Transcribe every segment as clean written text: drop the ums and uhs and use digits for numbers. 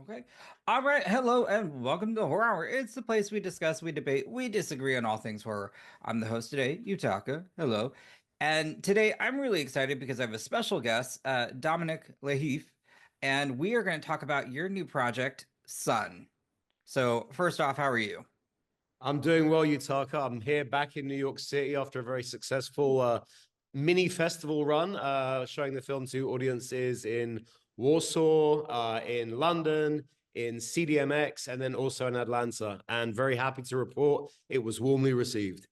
Okay. All right. Hello and welcome to Horror Hour. It's the place we discuss, we debate, we disagree on all things horror. I'm the host today, Yutaka. Hello. And today I'm really excited because I have a special guest, Dominic Lahiff, and we are going to talk about your new project, Sun. So, first off, how are you? I'm doing well, Yutaka. I'm here back in New York City after a very successful mini festival run, showing the film to audiences in Warsaw, in London, in CDMX, and then also in Atlanta. And very happy to report it was warmly received.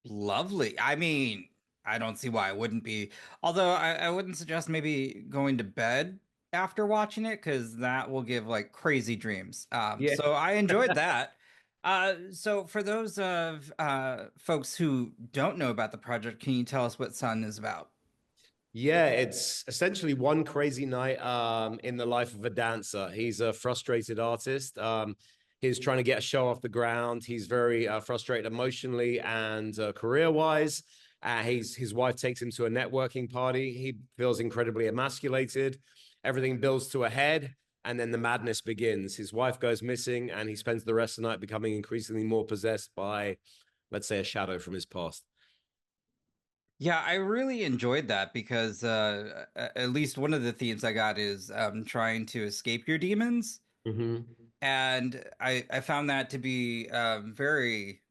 Lovely. I mean, I don't see why it wouldn't be. Although I wouldn't suggest maybe going to bed after watching it because that will give like crazy dreams. Yeah. So I enjoyed that. So for those of folks who don't know about the project, can you tell us what Sun is about? Yeah, it's essentially one crazy night in the life of a dancer. He's a frustrated artist. He's trying to get a show off the ground. He's very frustrated emotionally and career-wise. His wife takes him to a networking party. He feels incredibly emasculated. Everything builds to a head, and then the madness begins. His wife goes missing, and he spends the rest of the night becoming increasingly more possessed by, let's say, a shadow from his past. Yeah, I really enjoyed that because at least one of the themes I got is trying to escape your demons. Hmm. And I found that to be very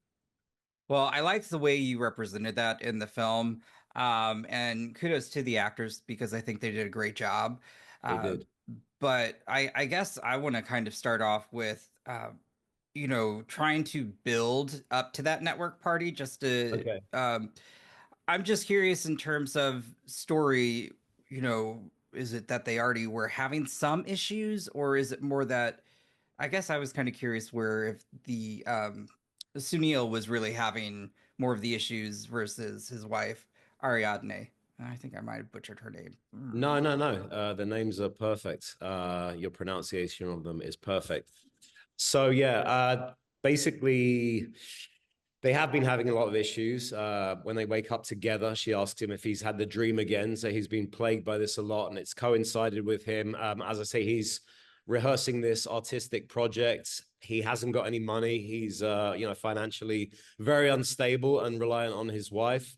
well. I liked the way you represented that in the film. And kudos to the actors because I think they did a great job. They Uh, did. but I guess I want to kind of start off with, trying to build up to that network party just to, Okay. I'm just curious in terms of story, is it that they already were having some issues, or is it more that I guess I was kind of curious where if the Sunil was really having more of the issues versus his wife Ariadne. I think I might have butchered her name. No, no, no. The names are perfect. Your pronunciation of them is perfect. So yeah, basically, they have been having a lot of issues. When they wake up together, she asks him if he's had the dream again. So he's been plagued by this a lot, and it's coincided with him. As I say, he's rehearsing this artistic project. He hasn't got any money. He's financially very unstable and reliant on his wife.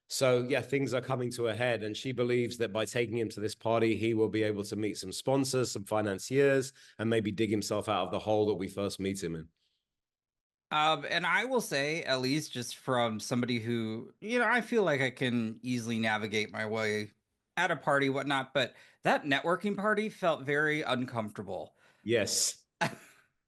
So yeah, things are coming to a head, and she believes that by taking him to this party, he will be able to meet some sponsors, some financiers, and maybe dig himself out of the hole that we first meet him in. And I will say, at least just from somebody who, I feel like I can easily navigate my way at a party, whatnot, but that networking party felt very uncomfortable. Yes.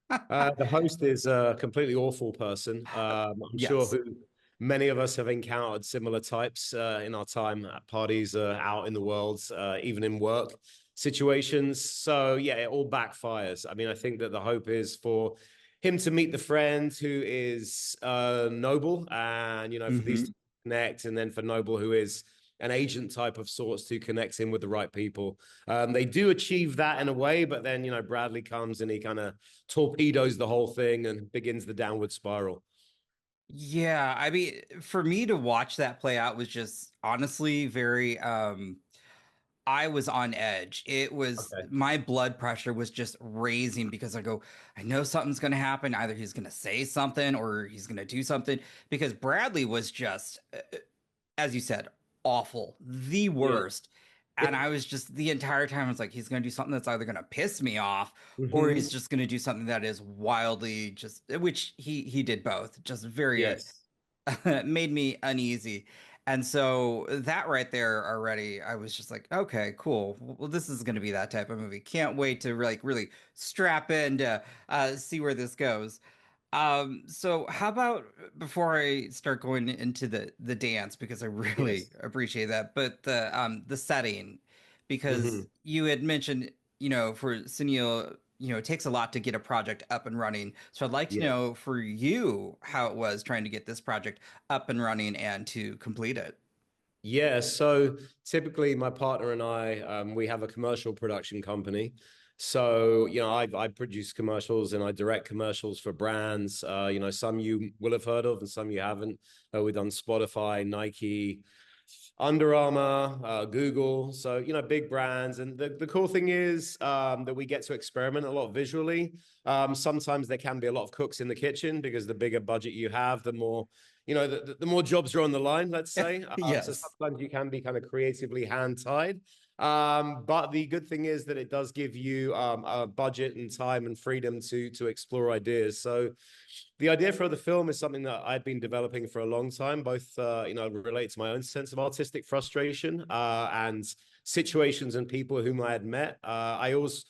The host is a completely awful person. I'm sure Yes. who many of us have encountered similar types in our time at parties, out in the world, even in work situations. So yeah, it all backfires. I mean, I think that the hope is for him to meet the friend who is noble, and for these Hmm. to connect, and then for noble who is an agent type of sorts to connect him with the right people. They do achieve that in a way, but then Bradley comes and he kind of torpedoes the whole thing and begins the downward spiral. Yeah, I mean, for me to watch that play out was just honestly very I was on edge. It was Okay. my blood pressure was just raising because I know something's going to happen. Either he's going to say something or he's going to do something because Bradley was just as you said, awful, the Yeah. worst. And I was just the entire time I was like, he's gonna do something that's either gonna piss me off or he's Hmm. just gonna do something that is wildly just which he did both, just very Yes. made me uneasy. And so that right there already, I was just like, okay, cool. Well, this is going to be that type of movie. Can't wait to like really strap in to see where this goes. So how about before I start going into the dance because I really Yes. appreciate that, but the setting because Hmm. you had mentioned, for Sunil, it takes a lot to get a project up and running. So I'd like to Yes. know for you how it was trying to get this project up and running and to complete it. Yeah, so typically my partner and I, we have a commercial production company. So, I produce commercials and I direct commercials for brands. Some you will have heard of and some you haven't. We've done Spotify, Nike, Under Armour, Google. So, big brands. And the cool thing is that we get to experiment a lot visually. Sometimes there can be a lot of cooks in the kitchen because the bigger budget you have, the more, the more jobs are on the line, let's say. So Yes. sometimes you can be kind of creatively hand tied. But the good thing is that it does give you a budget and time and freedom to explore ideas. So the idea for the film is something that I'd been developing for a long time, both relate to my own sense of artistic frustration and situations and people whom I had met. I always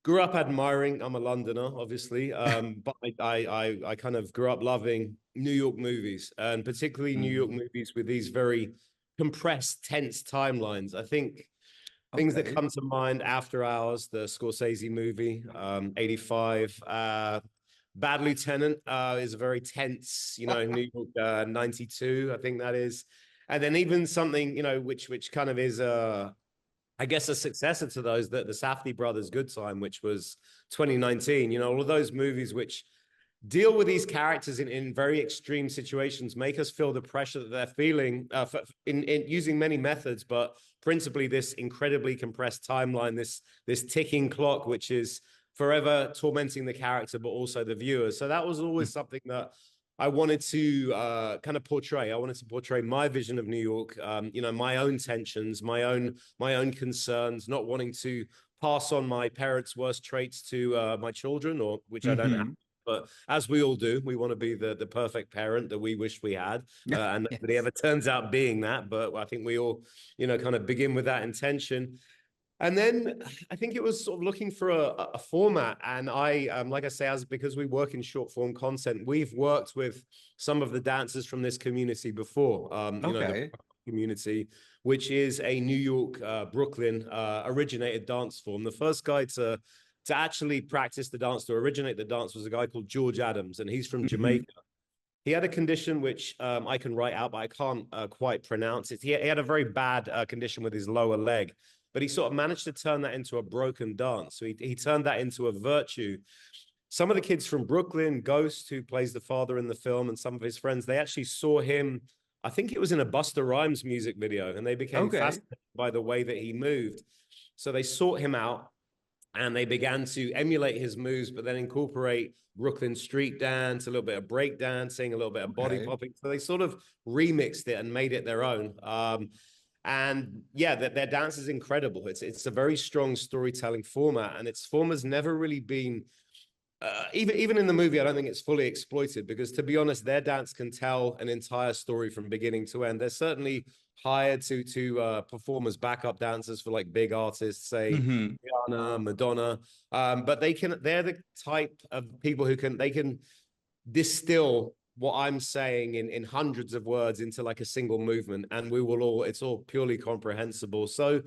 grew up admiring. I'm a Londoner, obviously, but I kind of grew up loving New York movies, and particularly New York Mm, movies with these very compressed, tense timelines. I think things that okay. come to mind: After Hours, the Scorsese movie, 85. Bad Lieutenant is a very tense, New York 92, I think that is. And then even something, which kind of is I guess a successor to those, the Safdie brothers' Good Time, which was 2019. All of those movies which deal with these characters in very extreme situations, make us feel the pressure that they're feeling in using many methods, but principally this incredibly compressed timeline, this ticking clock, which is forever tormenting the character, but also the viewer. So that was Mm, always something that I wanted to kind of portray. I wanted to portray my vision of New York, my own tensions, my own concerns, not wanting to pass on my parents' worst traits to my children, or which I don't have. mm-hmm. But as we all do, we want to be the perfect parent that we wish we had, and nobody Yes. ever turns out being that. But I think we all, kind of begin with that intention. And then I think it was sort of looking for a format. And like I say, as because we work in short form content, we've worked with some of the dancers from this community before. The Okay. community, which is a New York, Brooklyn originated dance form. The first guy to actually practice the dance, to originate the dance, was a guy called George Adams, and he's from Hmm. Jamaica. He had a condition which I can write out, but I can't quite pronounce it. He had a very bad condition with his lower leg, but he sort of managed to turn that into a broken dance. So he turned that into a virtue. Some of the kids from Brooklyn, Ghost, who plays the father in the film, and some of his friends, they actually saw him. I think it was in a Busta Rhymes music video, and they became Okay. fascinated by the way that he moved. So they sought him out and they began to emulate his moves, but then incorporate Brooklyn street dance, a little bit of break dancing, a little bit of body Okay. popping. So they sort of remixed it and made it their own. And yeah, their dance is incredible. It's a very strong storytelling format, and its form has never really been even in the movie, I don't think it's fully exploited because, to be honest, their dance can tell an entire story from beginning to end. They're certainly hired to perform as backup dancers for like big artists, say Hmm. Rihanna, Madonna, but they're the type of people who can distill what I'm saying in hundreds of words into like a single movement, and it's all purely comprehensible. So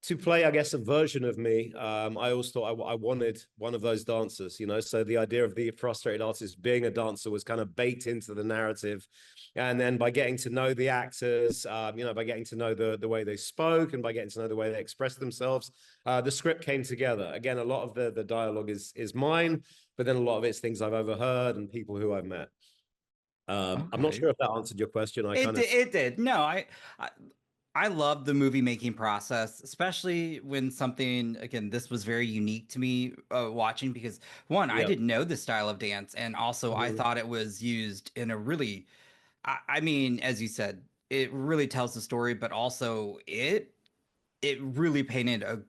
to play, I guess, a version of me, I always thought I wanted one of those dancers, So the idea of the frustrated artist being a dancer was kind of baked into the narrative. And then by getting to know the actors, by getting to know the way they spoke and by getting to know the way they expressed themselves, the script came together. Again, a lot of the dialogue is mine, but then a lot of it's things I've overheard and people who I've met. I'm not Okay. sure if that answered your question. I kind of, It did. No, I I love the movie making process, especially when something, again, this was very unique to me watching because one, I yeah. didn't know the style of dance, and also I Mhm. thought it was used in a really, I mean, as you said, it really tells the story, but also it really painted a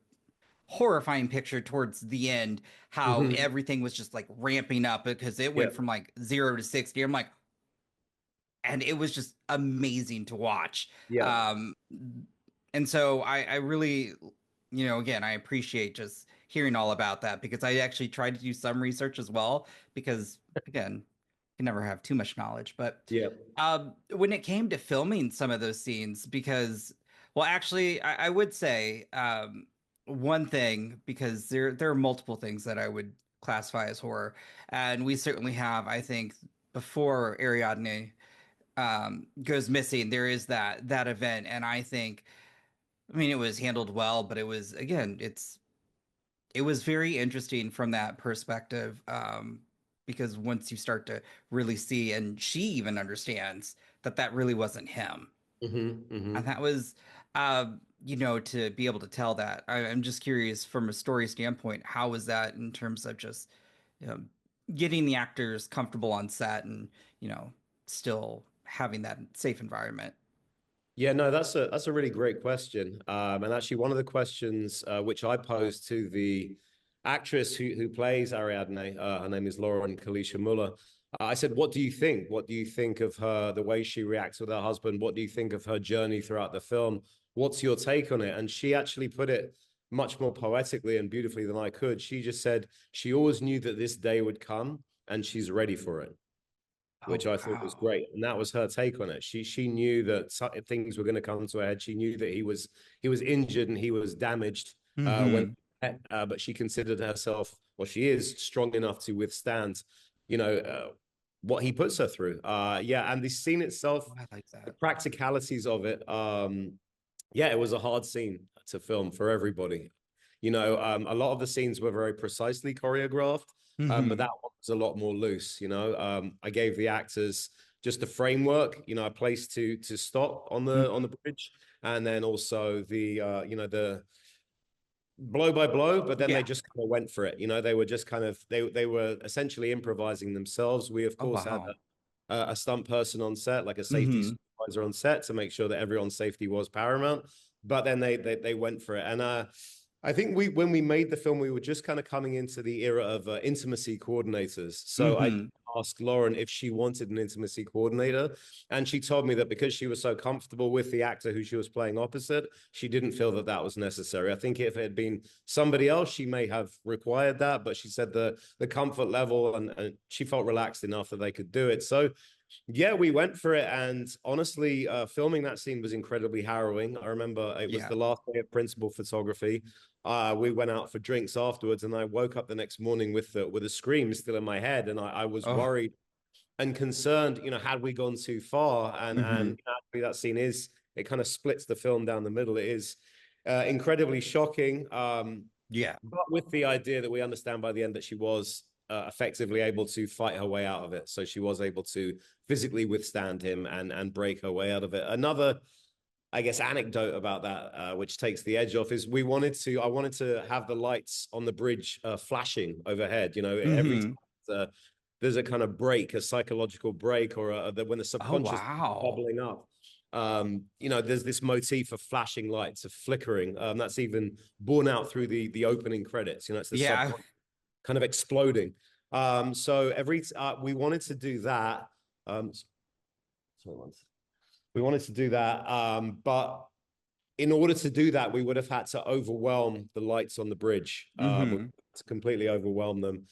horrifying picture towards the end, how Mhm. everything was just like ramping up because it Yeah. went from like 0 to 60. I'm like, and it was just amazing to watch. Yeah. Um, and so I really, again, I appreciate just hearing all about that because I actually tried to do some research as well because, again, you can never have too much knowledge. But Yeah. when it came to filming some of those scenes, because, well, actually, I would say one thing because there are multiple things that I would classify as horror, and we certainly have, I think, before Ariadne goes missing, there is that event, and I think, I mean, it was handled well, but it was again, it was very interesting from that perspective, because once you start to really see, and she even understands that that really wasn't him. Hmm. And that was, to be able to tell that. I'm just curious from a story standpoint, how was that in terms of just, you know, getting the actors comfortable on set and, you know, still having that safe environment? Yeah, no, that's a really great question. And actually, one of the questions which I posed to the actress who plays Ariadne, her name is Lauren Kalisha Muller. I said, "What do you think? What do you think of her, the way she reacts with her husband? What do you think of her journey throughout the film? What's your take on it?" And she actually put it much more poetically and beautifully than I could. She just said she always knew that this day would come, and she's ready for it, Oh, which I thought was wow. great. And that was her take on it. She knew that things were going to come to a head. She knew that he was injured and he was damaged when, Hmm. but she considered herself, well, she is strong enough to withstand, you know, what he puts her through. Yeah, and the scene itself, Oh, I like the that. practicalities of it. Yeah, it was a hard scene to film for everybody. A lot of the scenes were very precisely choreographed, but Hmm. that one was a lot more loose. I gave the actors just a framework, a place to stop on the bridge, and then also the blow by blow, but then they Yeah. just kind of went for it. They were just kind of they were essentially improvising themselves. We of Oh, course had wow. a stunt person on set, like a safety Hmm. supervisor on set, to make sure that everyone's safety was paramount. But then they went for it, and I think when we made the film, we were just kind of coming into the era of intimacy coordinators. So I Hmm. asked Lauren if she wanted an intimacy coordinator, and she told me that because she was so comfortable with the actor who she was playing opposite, she didn't feel that that was necessary. I think if it had been somebody else, she may have required that, but she said the comfort level and she felt relaxed enough that they could do it. So yeah, we went for it, and honestly, filming that scene was incredibly harrowing. I remember it was Yeah. the last day of principal photography. We went out for drinks afterwards, and I woke up the next morning with a scream still in my head, and I was Oh. worried and concerned. Had we gone too far? And Hmm. actually, that scene is it kind of splits the film down the middle. It is incredibly shocking. Yeah. But with the idea that we understand by the end that she was effectively able to fight her way out of it. So she was able to physically withstand him and break her way out of it. Another, I guess, anecdote about that, which takes the edge off, is I wanted to have the lights on the bridge flashing overhead. Every Hmm. time there's a kind of break, a psychological break, or when the Oh, subconscious is wow. bubbling up. There's this motif of flashing lights, of flickering. That's even borne out through the opening credits. It's the Yeah. subconscious kind of exploding. So we wanted to do that. Sorry, we wanted to do that, but in order to do that, we would have had to overwhelm the lights on the bridge. Hmm. To completely overwhelm them.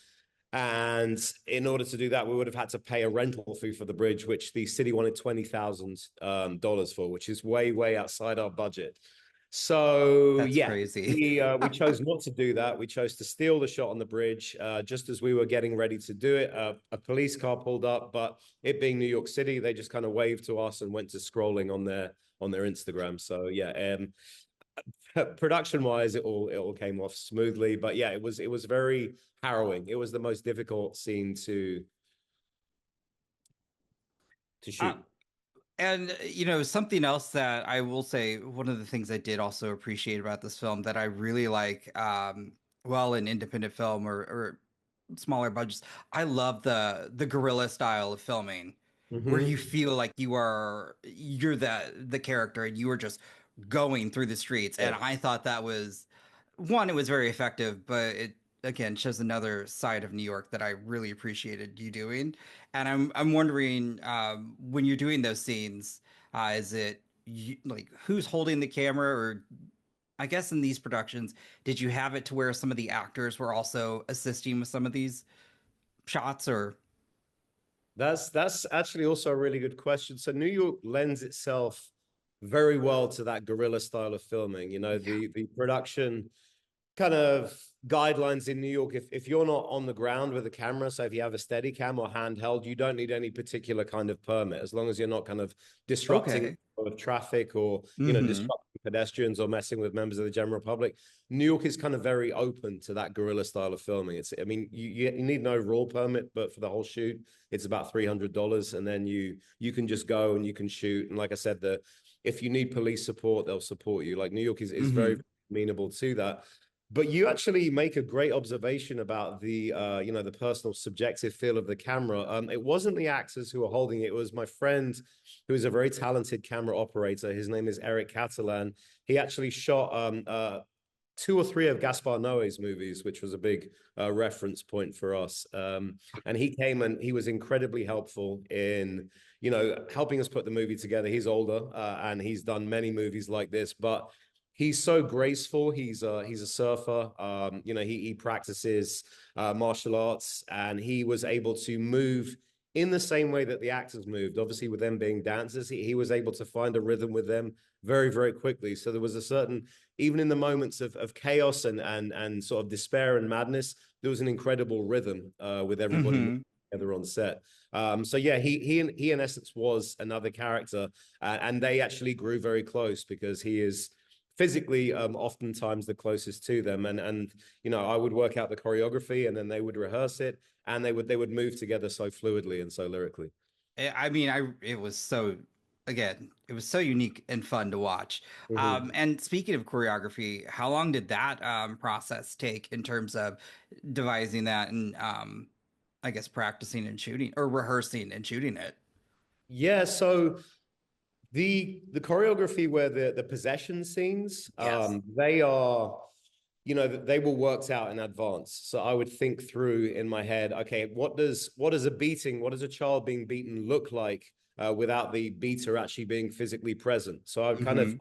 And in order to do that, we would have had to pay a rental fee for the bridge, which the city wanted $20,000 for, which is way, way outside our budget. So That's yeah, crazy. we chose not to do that. We chose to steal the shot on the bridge just as we were getting ready to do it. A police car pulled up, but it being New York City, they just kind of waved to us and went to scrolling on their Instagram. So yeah, production wise, it all came off smoothly. But yeah, it was very harrowing. It was the most difficult scene to Uh, shoot. And something else that I will say, one of the things I did also appreciate about this film that I really like, well, in independent film or smaller budgets, I love the guerrilla style of filming, where you Mm-hmm. feel like you're the character and you are just going through the streets. And Yeah. I thought that was one, it was very effective, but it again shows another side of New York that I really appreciated you doing. And I'm wondering, when you're doing those scenes, is it like who's holding the camera, or I guess in these productions, did you have it to where some of the actors were also assisting with some of these shots, or That's actually also a really good question. So New York lends itself very well to that guerrilla style of filming. yeah, The production kind of guidelines in New York. If you're not on the ground with a camera, so if you have a steady cam or handheld, you don't need any particular kind of permit, as long as you're not kind of disrupting okay, of traffic or mm-hmm, disrupting pedestrians or messing with members of the general public. New York is kind of very open to that guerrilla style of filming. It's, I mean, you need no raw permit, but for the whole shoot, it's about $300, and then you can just go and you can shoot. And like I said, if you need police support, they'll support you. Like New York is very amenable to that. But you actually make a great observation about the the personal subjective feel of the camera. It wasn't the actors who were holding it. It was my friend who is a very talented camera operator. His name is Eric Catalan. He actually shot two or three of Gaspar Noé's movies, which was a big reference point for us. And he came and he was incredibly helpful in, helping us put the movie together. He's older and he's done many movies like this, but he's so graceful. He's a surfer. He practices martial arts, and he was able to move in the same way that the actors moved. Obviously, with them being dancers, he was able to find a rhythm with them very, very quickly. So there was a certain, even in the moments of chaos and sort of despair and madness, there was an incredible rhythm with everybody together on set. So yeah, he in essence was another character, and they actually grew very close because he is physically oftentimes the closest to them, and I would work out the choreography and then they would rehearse it, and they would move together so fluidly and so lyrically. I mean, it was so, again, it was so unique and fun to watch. And speaking of choreography, how long did that process take in terms of devising that and I guess practicing and shooting or rehearsing and shooting it? Yeah, so the choreography where the possession scenes, Yes. they are, they were worked out in advance. So I would think through in my head, okay, what does a child being beaten look like without the beater actually being physically present? So I would kind of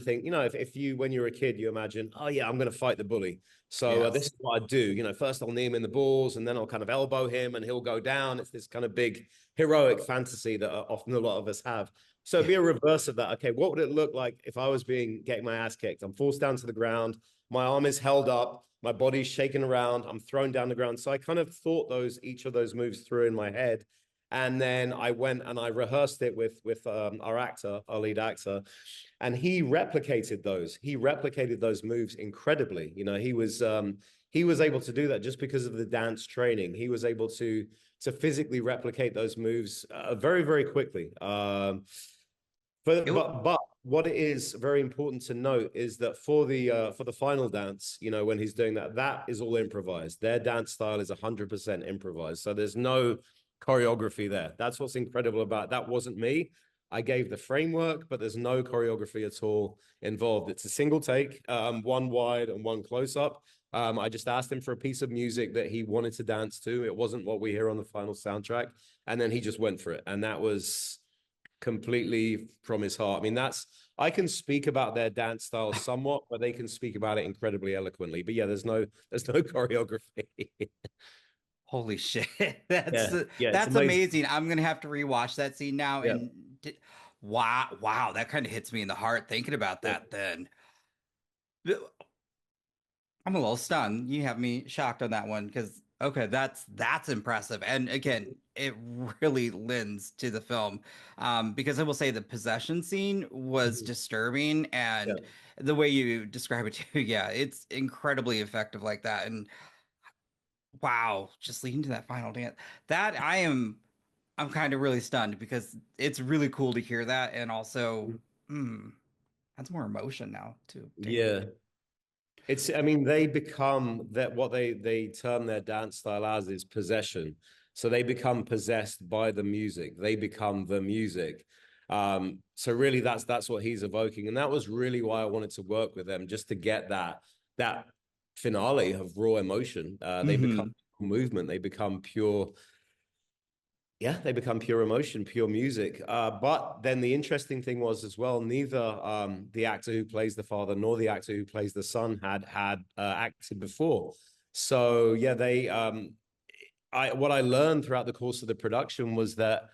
think, if you, when you're a kid, you imagine, oh yeah, I'm going to fight the bully. So this Yes. is what I do. First I'll knee him in the balls, and then I'll kind of elbow him, and he'll go down. It's this kind of big heroic fantasy that often a lot of us have. So it'd be a reverse of that. Okay, what would it look like if I was getting my ass kicked? I'm forced down to the ground. My arm is held up. My body's shaking around. I'm thrown down the ground. So I kind of thought each of those moves through in my head. And then I went and I rehearsed it with our lead actor, and he replicated those. He replicated those moves incredibly. He was able to do that just because of the dance training. He was able to physically replicate those moves very, very quickly. It, But what it is very important to note is that for the final dance, when he's doing that, that is all improvised. Their dance style is 100% improvised. So there's no choreography there. That's what's incredible about that. Wasn't me. I gave the framework, but there's no choreography at all involved. It's a single take, one wide and one close up. I just asked him for a piece of music that he wanted to dance to. It wasn't what we hear on the final soundtrack, and then he just went for it, and that was completely from his heart. I mean, I can speak about their dance style somewhat, but they can speak about it incredibly eloquently. But yeah, there's no choreography. Holy shit. Yeah, it's That's amazing. amazing. I'm gonna have to rewatch that scene now Yeah. and wow, that kind of hits me in the heart thinking about Yeah. that then. I'm a little stunned. You have me shocked on that one because okay, that's impressive. And again, it really lends to the film. Because I will say the possession scene was Mhm. disturbing Yeah. and the way you describe it too, yeah, it's incredibly effective like that. And wow, just leading to that final dance. That I'm kind of really stunned because it's really cool to hear that and also mm, that's more emotion now too. Damn. Yeah. I mean, they become that what they term their dance style as is possession. So they become possessed by the music. They become the music. So really that's what he's evoking. And that was really why I wanted to work with them, just to get that finale of raw emotion. They become Hmm. movement, they become pure, yeah, they become pure emotion, pure music. But then the interesting thing was as well, neither the actor who plays the father nor the actor who plays the son had acted before. So yeah, what I learned throughout the course of the production was that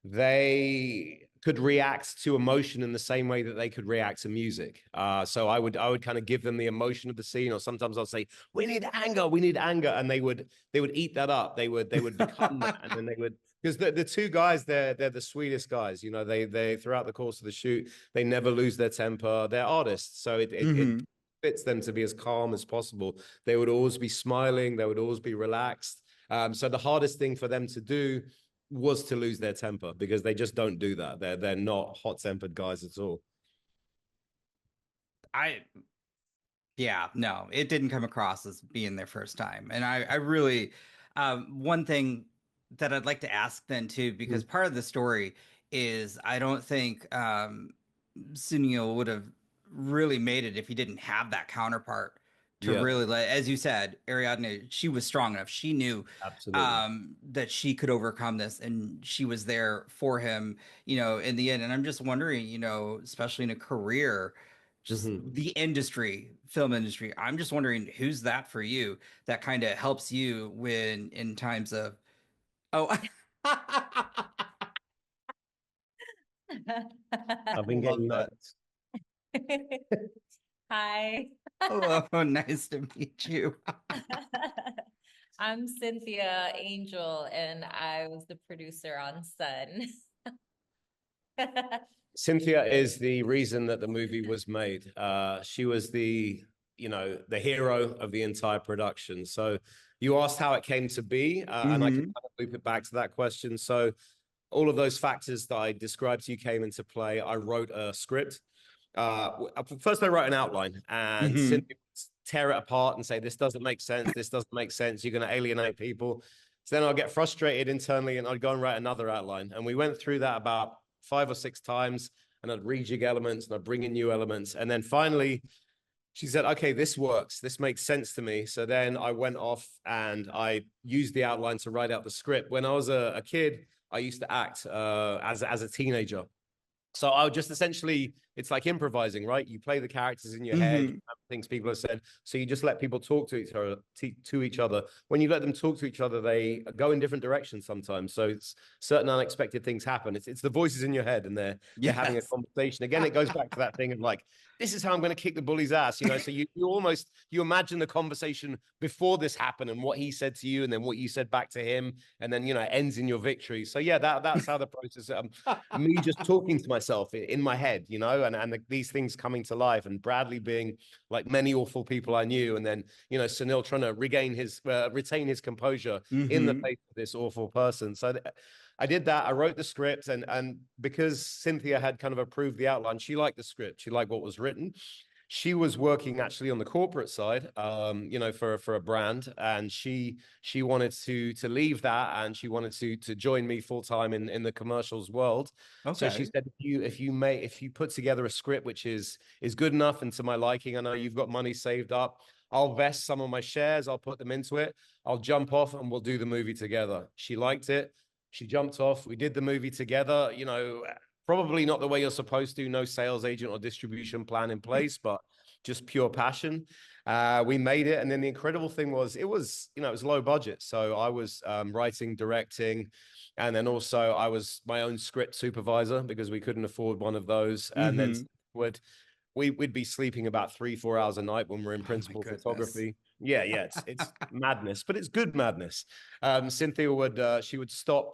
they could react to emotion in the same way that they could react to music. So I would kind of give them the emotion of the scene, or sometimes I'll say, we need anger, and they would eat that up. They would become that, and then Because the two guys, they're the sweetest guys. You know, they throughout the course of the shoot, they never lose their temper. They're artists, so it Hmm. fits them to be as calm as possible. They would always be smiling. They would always be relaxed. So the hardest thing for them to do was to lose their temper because they just don't do that. They're not hot tempered guys at all. I Yeah, no, it didn't come across as being their first time. And I really, one thing that I'd like to ask then too, because Mhm. part of the story is I don't think Sunil would have really made it if he didn't have that counterpart to Yeah, really let, as you said, Ariadne, she was strong enough. She knew absolutely. that she could overcome this and she was there for him, in the end. And I'm just wondering, especially in a career, just Mhm. the industry, film industry. I'm just wondering who's that for you that kind of helps you when in times of, oh, I've been love getting that. notes. Hi, Hello, nice to meet you. I'm Cynthia Angel, and I was the producer on Sun. Cynthia is the reason that the movie was made. She was the hero of the entire production. So you asked how it came to be, and I can Hmm. kind of loop it back to that question. So all of those factors that I described to you came into play. I wrote a script. First, I wrote an outline, and Hmm. Cynthia would tear it apart and say, "This doesn't make sense. This doesn't make sense. You're going to alienate people." So then I'll get frustrated internally, and I'd go and write another outline. And we went through that about 5 or 6 times, and I'd rejig elements, and I'd bring in new elements, and then finally she said, "Okay, this works. This makes sense to me." So then I went off and I used the outline to write out the script. When I was a kid, I used to act as a teenager. So I would just essentially, it's like improvising, right? You play the characters in your head, you Hmm. have things people have said. So you just let people talk to each other. When you let them talk to each other, they go in different directions sometimes. So it's certain unexpected things happen. It's the voices in your head and they're having a Yes. conversation. Again, it goes back to that thing of like, this is how I'm going to kick the bully's ass, you know. So you almost you imagine the conversation before this happened and what he said to you and then what you said back to him, and then it ends in your victory. So yeah, that's how the process. Me just talking to myself in my head, and these things coming to life, and Bradley being like many awful people I knew, and then Sunil trying to retain his composure in the Hmm. face of this awful person. So I did that. I wrote the script, and because Cynthia had kind of approved the outline, she liked the script. She liked what was written. She was working actually on the corporate side, for a brand, and she wanted to leave that, and she wanted to join me full time in the commercials world. So she Okay. said, if you put together a script which is good enough and to my liking, I know you've got money saved up. I'll vest some of my shares. I'll put them into it. I'll jump off and we'll do the movie together. She liked it. She jumped off. We did the movie together. Probably not the way you're supposed to. No sales agent or distribution plan in place, but just pure passion. We made it, and then the incredible thing was it was low budget. So I was writing, directing, and then also I was my own script supervisor because we couldn't afford one of those. And then Hmm. would we'd be sleeping about 3 4 hours a night when we're in Oh my principal goodness. photography. Yeah, it's madness, but it's good madness. Cynthia would stop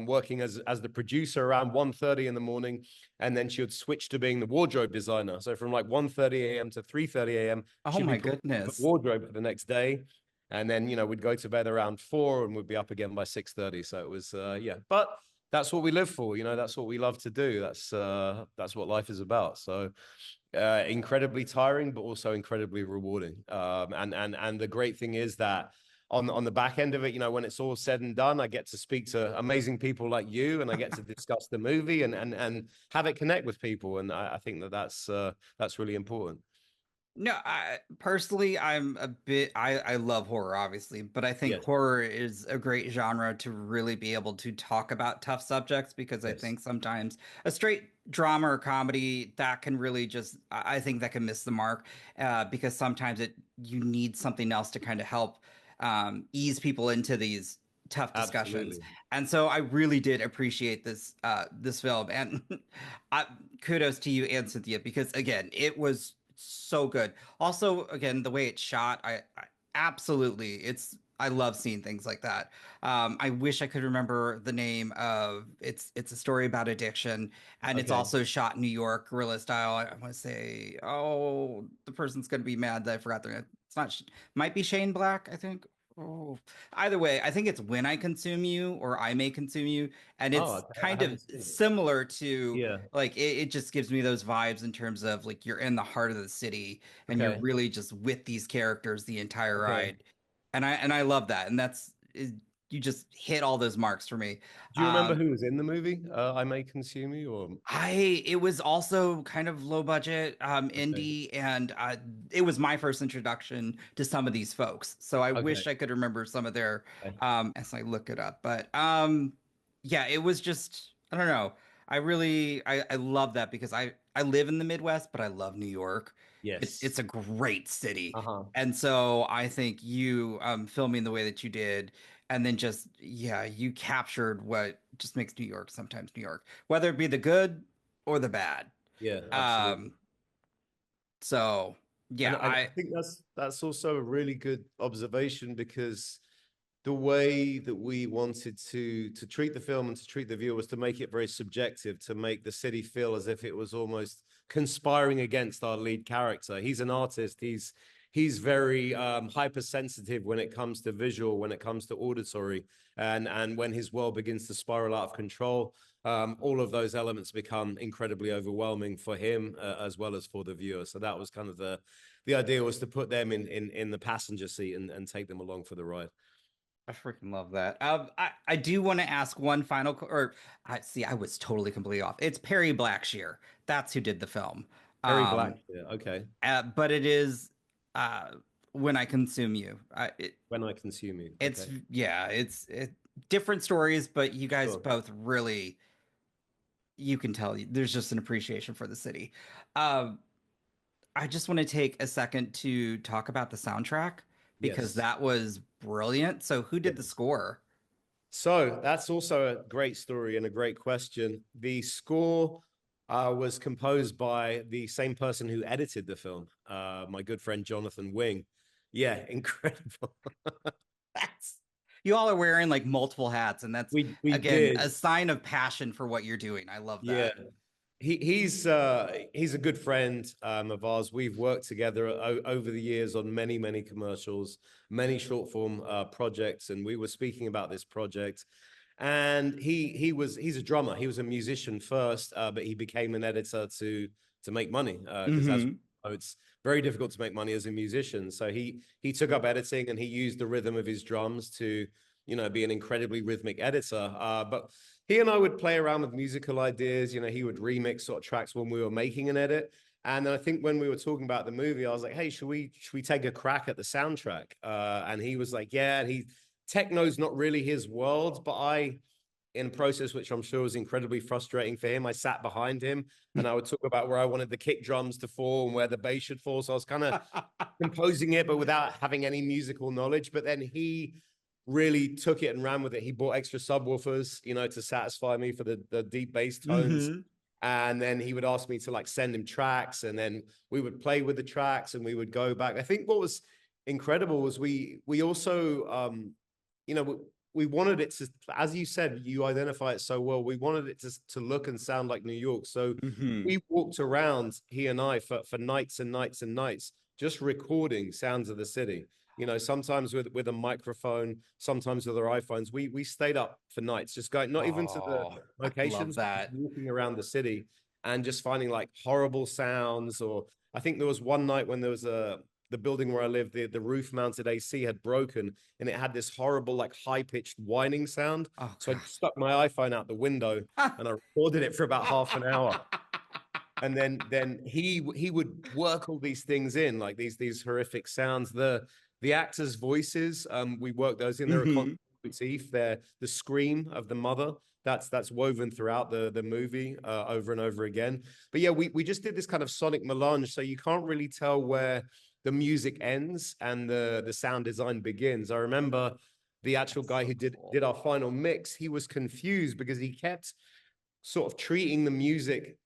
working as the producer around 1:30 in the morning, and then she would switch to being the wardrobe designer. So from like 1:30 a.m. to 3:30 a.m. Oh she'd be my putting the goodness. wardrobe for the next day. And then we'd go to bed around 4 and we'd be up again by 6:30. So it was yeah, but that's what we live for. That's what we love to do. That's what life is about. So incredibly tiring, but also incredibly rewarding. And the great thing is that on the back end of it, when it's all said and done, I get to speak to amazing people like you, and I get to discuss the movie and have it connect with people. And I think that's really important. No, personally, I love horror, obviously, but I think Yes, horror is a great genre to really be able to talk about tough subjects because I yes, think sometimes a straight drama or comedy that can really just, I think that can miss the mark, because sometimes you need something else to kind of help ease people into these tough discussions. absolutely. And so I really did appreciate this film, and I, kudos to you and Cynthia because again, it was so good. Also, again, the way it's shot, I absolutely, it's I love seeing things like that. I wish I could remember the name of it's a story about addiction, and it's Okay. also shot in New York, guerrilla style. I want to say, oh, the person's gonna be mad that I forgot their name. It's not, might be Shane Black, I think. Oh, either way, I think it's When I Consume You or I May Consume You, and Oh, it's okay. I kind of haven't seen it. similar to Yeah. like it just gives me those vibes in terms of like you're in the heart of the city and you're Okay. really just with these characters the entire Okay. ride, and I love that, and you just hit all those marks for me. Do you remember Um, who was in the movie? I May Consume You, or it was also kind of low budget, okay. indie, and it was my first introduction to some of these folks. So I Okay. wish I could remember some of their Okay. as I look it up. But yeah, it was just I don't know. I love that because I live in the Midwest, but I love New York. Yes. It's a great city. Uh-huh. And so I think you filming the way that you did, and then just yeah, you captured what just makes New York sometimes New York, whether it be the good or the bad. Yeah, absolutely. Um, so And yeah, I think that's also a really good observation, because the way that we wanted to treat the film and to treat the viewer was to make it very subjective, to make the city feel as if it was almost conspiring against our lead character. He's an artist. He's very hypersensitive when it comes to visual, when it comes to auditory, and when his world begins to spiral out of control, all of those elements become incredibly overwhelming for him, as well as for the viewer. So that was kind of the idea, was to put them in the passenger seat and take them along for the ride. I freaking love that. I do want to ask one final, or I see, I was totally completely off. It's Perry Blackshear. That's who did the film. Harry Black. Um, Yeah. Okay. but it is uh, When I Consume You. When I Consume You. It's Okay. yeah, different stories, but you guys Sure. both really, you can tell there's just an appreciation for the city. Um, I just want to take a second to talk about the soundtrack because Yes. that was brilliant. So who did the Yes. score? So that's also a great story and a great question. The score was composed by the same person who edited the film, my good friend Jonathan Wing. Yeah, incredible. That's You all are wearing like multiple hats, and that's We again did. a sign of passion for what you're doing. I love Yeah. that. He's a good friend of ours. We've worked together over the years on many commercials, many short form projects, and we were speaking about this project. And he's a drummer. He was a musician first, but he became an editor to make money, because as Hmm. it's very difficult to make money as a musician. So he took up editing, and he used the rhythm of his drums to be an incredibly rhythmic editor. But he and I would play around with musical ideas. He would remix sort of tracks when we were making an edit. And then I think when we were talking about the movie, I was like, "Hey, should we take a crack at the soundtrack?" And he was like, "Yeah." And techno's not really his world, but in a process which I'm sure was incredibly frustrating for him, I sat behind him and I would talk about where I wanted the kick drums to fall and where the bass should fall. So I was kind of composing it, but without having any musical knowledge. But then he really took it and ran with it. He bought extra subwoofers, to satisfy me for the deep bass tones. Hmm. And then he would ask me to like send him tracks, and then we would play with the tracks and we would go back. I think what was incredible was we also you know we wanted it to, as you said, you identify it so well. We wanted it to look and sound like New York. So Hmm. we walked around, he and I, for nights and nights and nights, just recording sounds of the city. Sometimes with a microphone, sometimes with our iPhones. We stayed up for nights, just going, not even to the Oh, I love locations, just that. walking around the city and just finding like horrible sounds. Or I think there was one night when there was the building where I lived, the roof mounted AC had broken, and it had this horrible, like high pitched whining sound. Oh So I stuck my iPhone out the window God. and I recorded it for about half an hour. And then he would work all these things in, like these horrific sounds. The actors' voices, we worked those in. They're a constant Hmm. motif. They're the scream of the mother. That's woven throughout the movie, over and over again. But yeah, we just did this kind of sonic melange, so you can't really tell where the music ends and the sound design begins. I remember the actual That's guy so who did cool. did our final mix. He was confused because he kept sort of treating the music,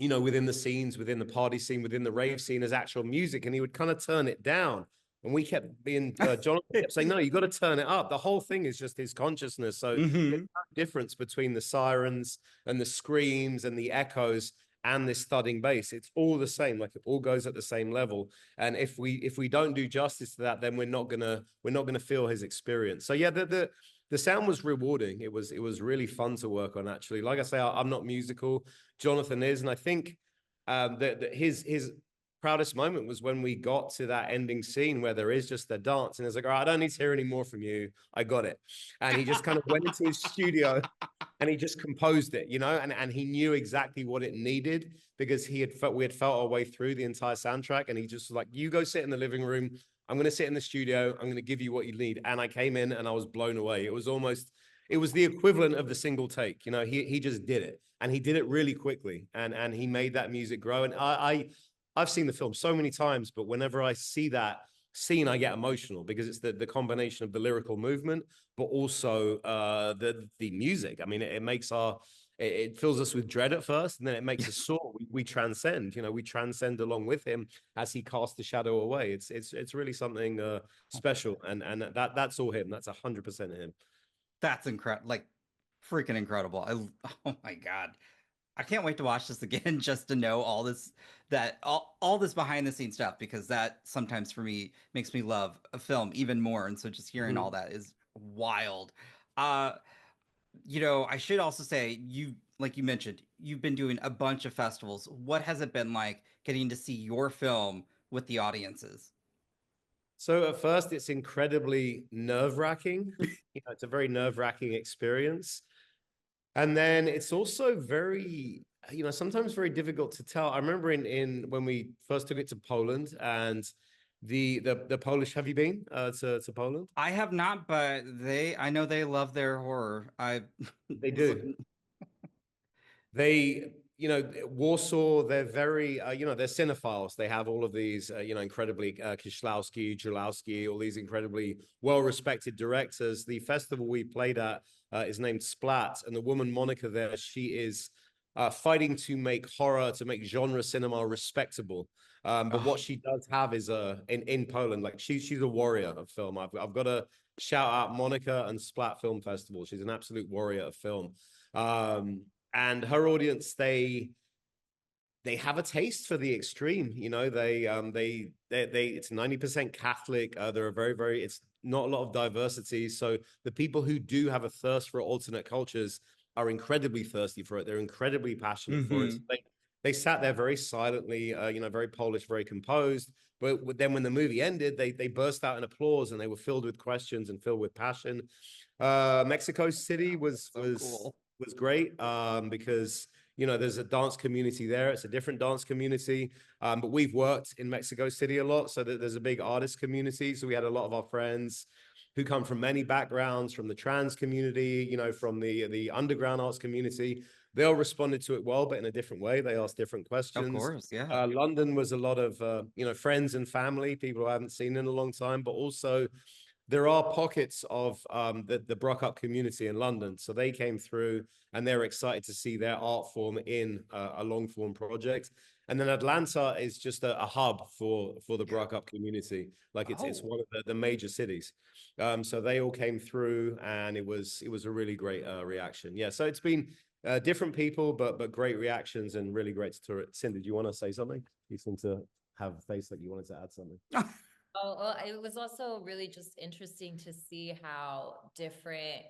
within the scenes, within the party scene, within the rave scene, as actual music, and he would kind of turn it down. And we kept being, Jonathan kept saying, no, you got to turn it up. The whole thing is just his consciousness. So there's Mm-hmm. no difference between the sirens and the screams and the echoes and this thudding bass. It's all the same. Like it all goes at the same level. And if we don't do justice to that, then we're not gonna feel his experience. So yeah, the sound was rewarding. It was really fun to work on, actually. Like I say, I'm not musical. Jonathan is, and I think that his proudest moment was when we got to that ending scene where there is just the dance, and it's like, all right, I don't need to hear any more from you. I got it. And he just kind of went into his studio and he just composed it, you know, and he knew exactly what it needed because we had felt our way through the entire soundtrack, and he just was like, you go sit in the living room. I'm going to sit in the studio. I'm going to give you what you need. And I came in and I was blown away. It was the equivalent of the single take. You know, he just did it, and he did it really quickly, and he made that music grow. And I've seen the film so many times, but whenever I see that scene, I get emotional because it's the combination of the lyrical movement, but also the music. I mean, it makes it fills us with dread at first, and then it makes us soar. We transcend, you know, we transcend along with him as he casts the shadow away. It's really something special, and that's all him. That's 100% him. That's incredible. Like freaking incredible. Oh my God. I can't wait to watch this again just to know all this all this behind the scenes stuff, because that sometimes for me makes me love a film even more. And so just hearing all that is wild. Uh I should also say, you like you mentioned, you've been doing a bunch of festivals. What has it been like getting to see your film with the audiences? So at first, it's incredibly nerve-wracking. You know, it's a very nerve-wracking experience. And then it's also very, you know, sometimes very difficult to tell. I remember in when we first took it to Poland, and the Polish, have you been to Poland? I have not, but I know they love their horror. I They was do. They, you know, Warsaw, they're very, you know, they're cinephiles. They have all of these, you know, incredibly Kieślowski, Julowski, all these incredibly well-respected directors. The festival we played at is named Splat, and the woman Monica there, she is fighting to make horror, to make genre cinema respectable. But what she does have is in Poland, like she's a warrior of film. I've got to shout out Monica and Splat Film Festival. She's an absolute warrior of film. Um, and her audience, they have a taste for the extreme. You know, they it's 90% Catholic. They're a very, it's not a lot of diversity. So the people who do have a thirst for alternate cultures are incredibly thirsty for it. They're incredibly passionate for it. So they sat there very silently, you know, very Polish, very composed. But then when the movie ended, they burst out in applause, and they were filled with questions and filled with passion. Mexico City was so cool. was great because you know there's a dance community there. It's a different dance community, but we've worked in Mexico City a lot, so that there's a big artist community. So we had a lot of our friends who come from many backgrounds, from the trans community, you know, from the underground arts community. They all responded to it well, but in a different way. They asked different Of questions. course, yeah. London was a lot of you know, friends and family, people I haven't seen in a long time, but also there are pockets of the bruk-up community in London. So they came through and they're excited to see their art form in a long form project. And then Atlanta is just a hub for the bruk-up community. Like it's one of the major cities. So they all came through, and it was a really great reaction. Yeah. So it's been different people, but great reactions and really great to tour it. Cindy, do you want to say something? You seem to have a face like you wanted to add something. Oh, well, it was also really just interesting to see how different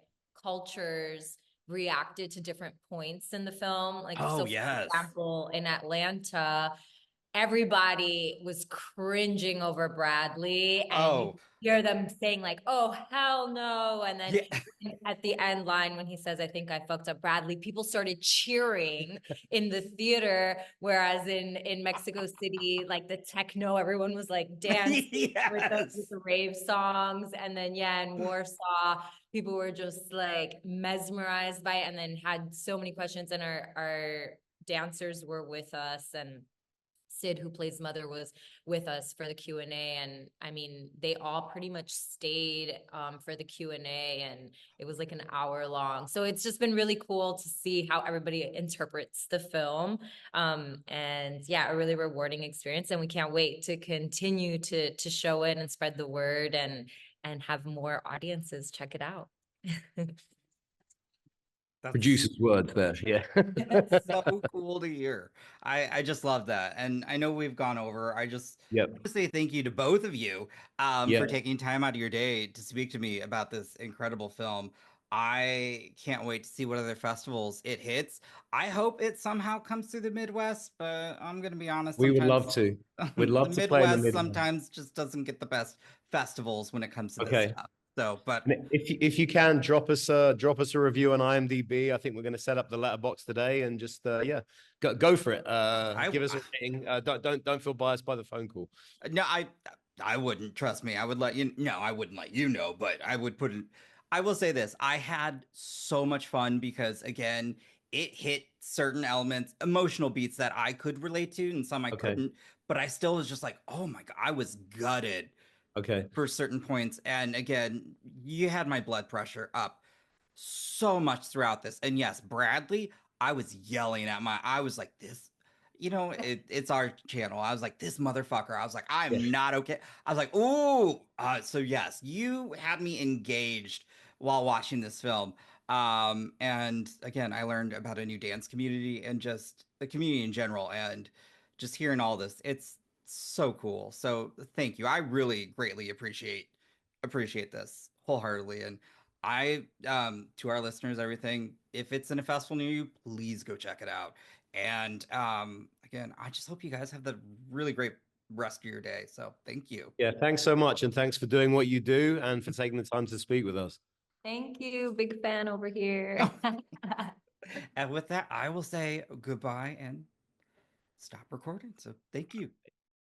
cultures reacted to different points in the film. Like, Oh, so for yes. example, in Atlanta, everybody was cringing over Bradley, and you hear them saying like, "Oh, hell no!" And then at the end line when he says, "I think I fucked up Bradley," people started cheering in the theater. Whereas in Mexico City, like the techno, everyone was like dancing with the rave songs, and then in Warsaw, people were just like mesmerized by it, and then had so many questions, and our dancers were with us, and Sid, who plays Mother, was with us for the Q&A, and I mean, they all pretty much stayed for the Q&A, and it was like an hour long. So it's just been really cool to see how everybody interprets the film, and yeah, a really rewarding experience. And we can't wait to continue to show it and spread the word and have more audiences check it out. Producer's words there. Yeah. That's so cool to hear. I just love that. And I know we've gone over. I just Yep. want to say thank you to both of you Yeah. for taking time out of your day to speak to me about this incredible film. I can't wait to see what other festivals it hits. I hope it somehow comes through the Midwest, but I'm going to be honest, We would love sometimes to. We'd the love to play in the Midwest Midwest. sometimes just doesn't get the best festivals when it comes to this Okay. stuff. So, but If you can drop us a review on IMDb, I think we're going to set up the letterbox today and just yeah, go for it. Give us a rating. Don't feel biased by the phone call. No, I wouldn't, trust me. I would let you no, I wouldn't let you know, but I would put it. I will say this. I had so much fun because again, it hit certain elements, emotional beats that I could relate to and some I Okay. couldn't, but I still was just like, "Oh my God, I was gutted." Okay. For certain points. And again, you had my blood pressure up so much throughout this. And yes, Bradley, I was yelling at I was like, this, it's our channel. I was like, this motherfucker. I was like, Yeah. I'm not okay. I was like, ooh. So yes, you had me engaged while watching this film. And again, I learned about a new dance community and just the community in general. And just hearing all this, it's so cool. So thank you. I really greatly appreciate this wholeheartedly. And I to our listeners, everything, if it's in a festival near you, please go check it out. And again, I just hope you guys have the really great rest of your day. So thank you. Yeah, thanks so much. And thanks for doing what you do and for taking the time to speak with us. Thank you. Big fan over here. And with that, I will say goodbye and stop recording. So thank you.